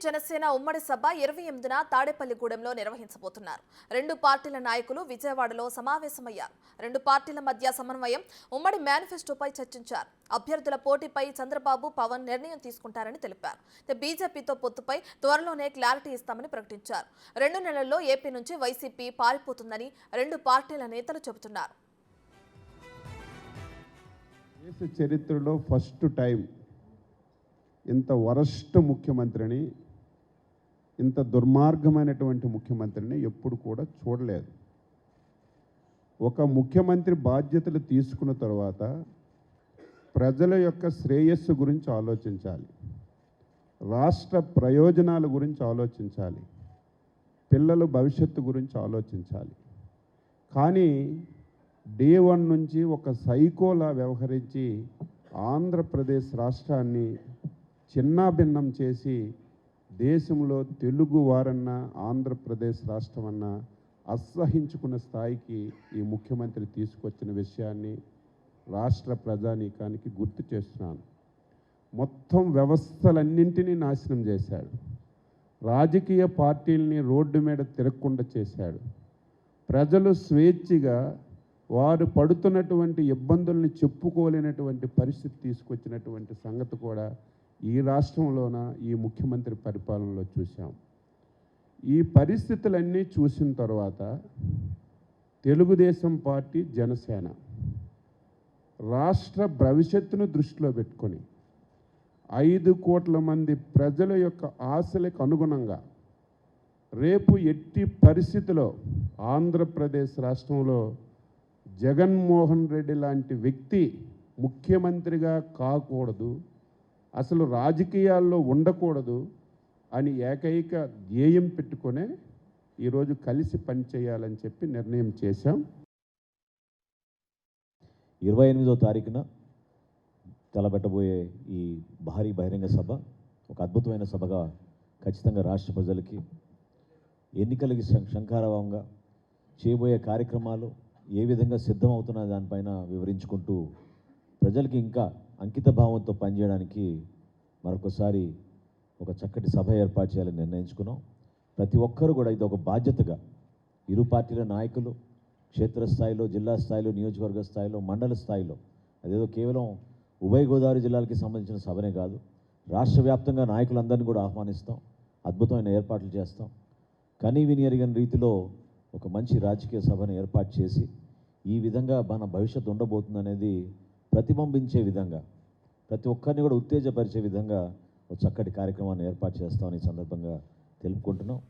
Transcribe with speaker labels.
Speaker 1: జనసేన ఉమ్మడి సభ 28న తాడేపల్లిగూడెంలో నిర్వహించబోతున్నారు. రెండు పార్టీల నాయకులు విజయవాడలో సమావేశమయ్యారు. రెండు పార్టీల మధ్య సమన్వయం, ఉమ్మడి మేనిఫెస్టోపై చర్చించారు. అభ్యర్థుల పోటీపై చంద్రబాబు, పవన్ నిర్ణయం తీసుకుంటారని తెలిపారు. బీజేపీతో పొత్తుపై త్వరలోనే క్లారిటీ ఇస్తామని ప్రకటించారు. 2 నెలల్లో ఏపీ నుంచి వైసీపీ పారిపోతుందని రెండు పార్టీల నేతలు చెబుతున్నారు.
Speaker 2: దేశ చరిత్రలో ఫస్ట్ టైం ఇంత వరస్ట్ ముఖ్యమంత్రిని, ఇంత దుర్మార్గమైనటువంటి ముఖ్యమంత్రిని ఎప్పుడు కూడా చూడలేదు. ఒక ముఖ్యమంత్రి బాధ్యతలు తీసుకున్న తర్వాత ప్రజల యొక్క శ్రేయస్సు గురించి ఆలోచించాలి, రాష్ట్ర ప్రయోజనాల గురించి ఆలోచించాలి, పిల్లల భవిష్యత్తు గురించి ఆలోచించాలి. కానీ డే 1 నుంచి ఒక సైకోలా వ్యవహరించి ఆంధ్రప్రదేశ్ రాష్ట్రాన్ని చిన్నాభిన్నం చేసి దేశంలో తెలుగు వారన్నా ఆంధ్రప్రదేశ్ రాష్ట్రం అన్నా అసహించుకున్న స్థాయికి ఈ ముఖ్యమంత్రి తీసుకొచ్చిన విషయాన్ని రాష్ట్ర ప్రజానీకానికి గుర్తు చేస్తున్నాను. మొత్తం వ్యవస్థలన్నింటినీ నాశనం చేశాడు. రాజకీయ పార్టీల్ని రోడ్డు మీద తిరగకుండా చేశాడు. ప్రజలు స్వేచ్ఛగా వారు పడుతున్నటువంటి ఇబ్బందుల్ని చెప్పుకోలేనటువంటి పరిస్థితి తీసుకొచ్చినటువంటి సంగతి కూడా ఈ రాష్ట్రంలోన ఈ ముఖ్యమంత్రి పరిపాలనలో చూసాం. ఈ పరిస్థితులన్నీ చూసిన తర్వాత తెలుగుదేశం పార్టీ, జనసేన రాష్ట్ర భవిష్యత్తును దృష్టిలో పెట్టుకొని 5 కోట్ల మంది ప్రజల యొక్క ఆశలకు అనుగుణంగా రేపు ఎట్టి పరిస్థితిలో ఆంధ్రప్రదేశ్ రాష్ట్రంలో జగన్మోహన్ రెడ్డి లాంటి వ్యక్తి ముఖ్యమంత్రిగా కాకూడదు, అసలు రాజకీయాల్లో ఉండకూడదు అని ఏకైక ధ్యేయం పెట్టుకునే ఈరోజు కలిసి పనిచేయాలని చెప్పి నిర్ణయం చేశాం.
Speaker 3: 28వ తారీఖున తలపెట్టబోయే ఈ భారీ బహిరంగ సభ ఒక అద్భుతమైన సభగా ఖచ్చితంగా రాష్ట్ర ప్రజలకి ఎన్నికలకి శంఖారావంగా చేయబోయే కార్యక్రమాలు ఏ విధంగా సిద్ధమవుతున్న దానిపైన వివరించుకుంటూ ప్రజలకి ఇంకా అంకిత భావంతో పనిచేయడానికి మరొకసారి ఒక చక్కటి సభ ఏర్పాటు చేయాలని నిర్ణయించుకున్నాం. ప్రతి ఒక్కరూ కూడా ఇది ఒక బాధ్యతగా ఇరు పార్టీల నాయకులు క్షేత్రస్థాయిలో, జిల్లా స్థాయిలో, నియోజకవర్గ స్థాయిలో, మండల స్థాయిలో, అదేదో కేవలం ఉభయ గోదావరి జిల్లాలకి సంబంధించిన సభనే కాదు, రాష్ట్ర వ్యాప్తంగా నాయకులందరినీ కూడా ఆహ్వానిస్తాం. అద్భుతమైన ఏర్పాట్లు చేస్తాం. కనీవిని ఎరిగిన రీతిలో ఒక మంచి రాజకీయ సభను ఏర్పాటు చేసి ఈ విధంగా మన భవిష్యత్తు ఉండబోతుందనేది ప్రతిబింబించే విధంగా, ప్రతి ఒక్కరిని కూడా ఉత్తేజపరిచే విధంగా ఒక చక్కటి కార్యక్రమాన్ని ఏర్పాటు చేస్తామని సందర్భంగా తెలుపుకుంటున్నాం.